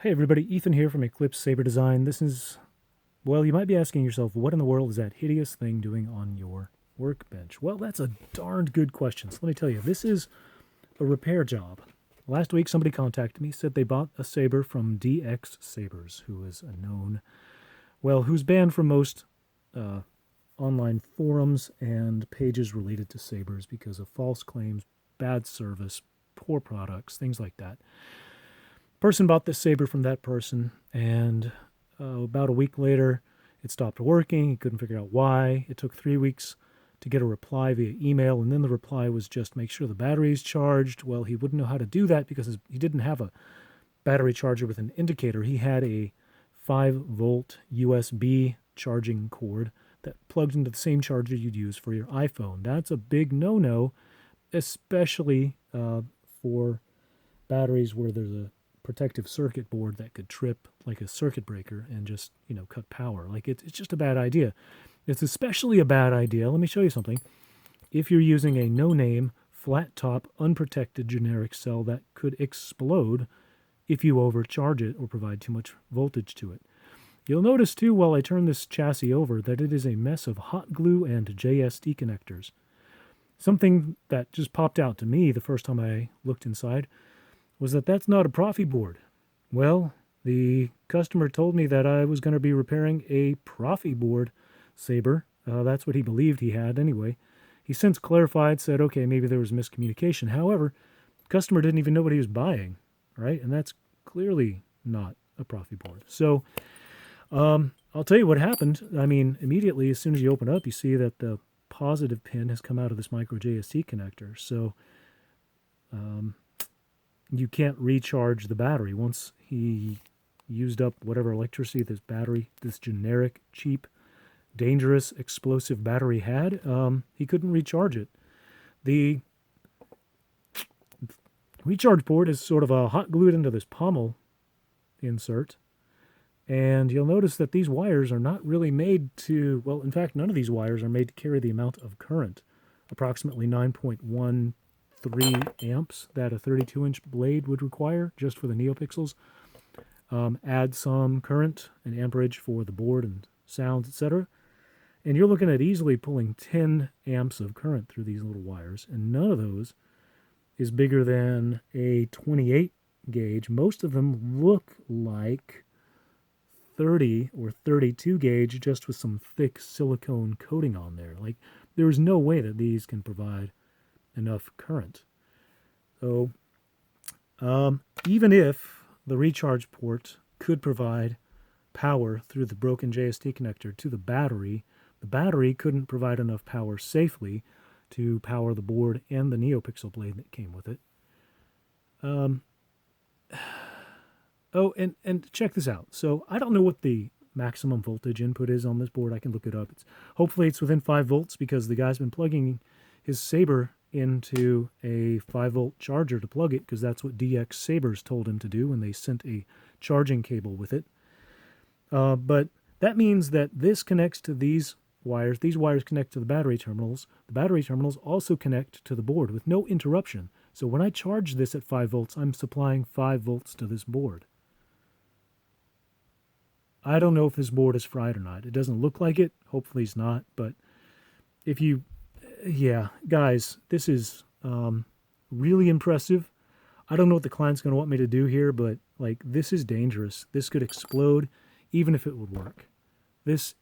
Hey everybody, Ethan here from Eclipse Saber Design. This is, well, you might be asking yourself, what in the world is that hideous thing doing on your workbench? Well, that's a darned good question. So let me tell you, this is a repair job. Last week somebody contacted me, said they bought a saber from DX Sabers, who is a known, well, who's banned from most online forums and pages related to sabers because of false claims, bad service, poor products, things like that. Person bought this saber from that person, and about a week later, it stopped working. He couldn't figure out why. It took 3 weeks to get a reply via email, and then the reply was just make sure the battery's charged. Well, he wouldn't know how to do that because he didn't have a battery charger with an indicator. He had a 5-volt USB charging cord that plugged into the same charger you'd use for your iPhone. That's a big no-no, especially for batteries where there's a protective circuit board that could trip like a circuit breaker and just, cut power. Like it's just a bad idea. It's especially a bad idea. Let me show you something. If you're using a no-name, flat-top, unprotected generic cell that could explode if you overcharge it or provide too much voltage to it. You'll notice too, while I turn this chassis over, that it is a mess of hot glue and JST connectors. Something that just popped out to me the first time I looked inside was that that's not a Profi board. Well, the customer told me that I was going to be repairing a Profi board saber. That's what he believed he had anyway. He since clarified, said, okay, maybe there was miscommunication. However, the customer didn't even know what he was buying, right? And that's clearly not a Profi board. So I'll tell you what happened. I mean, immediately as soon as you open up, you see that the positive pin has come out of this micro JST connector. So you can't recharge the battery. Once he used up whatever electricity this battery, this generic, cheap, dangerous, explosive battery had, he couldn't recharge it. The recharge port is sort of hot glued into this pommel insert. And you'll notice that these wires are not really made to, well, in fact, none of these wires are made to carry the amount of current, approximately 9.13 amps that a 32-inch blade would require just for the neopixels. Add some current and amperage for the board and sounds, etc. And you're looking at easily pulling 10 amps of current through these little wires, and none of those is bigger than a 28 gauge. Most of them look like 30 or 32 gauge just with some thick silicone coating on there. Like, there's no way that these can provide enough current. So even if the recharge port could provide power through the broken JST connector to the battery couldn't provide enough power safely to power the board and the NeoPixel blade that came with it. Oh, and check this out. So I don't know what the maximum voltage input is on this board. I can look it up. Hopefully it's within 5 volts because the guy's been plugging his Saber into a 5-volt charger to plug it because that's what DX Sabers told him to do when they sent a charging cable with it. But that means that this connects to these wires. These wires connect to the battery terminals. The battery terminals also connect to the board with no interruption. So when I charge this at 5 volts, I'm supplying 5 volts to this board. I don't know if this board is fried or not. It doesn't look like it. Hopefully it's not. But if you, yeah, guys, this is really impressive. I don't know what the client's going to want me to do here, but like, this is dangerous. This could explode even if it would work. This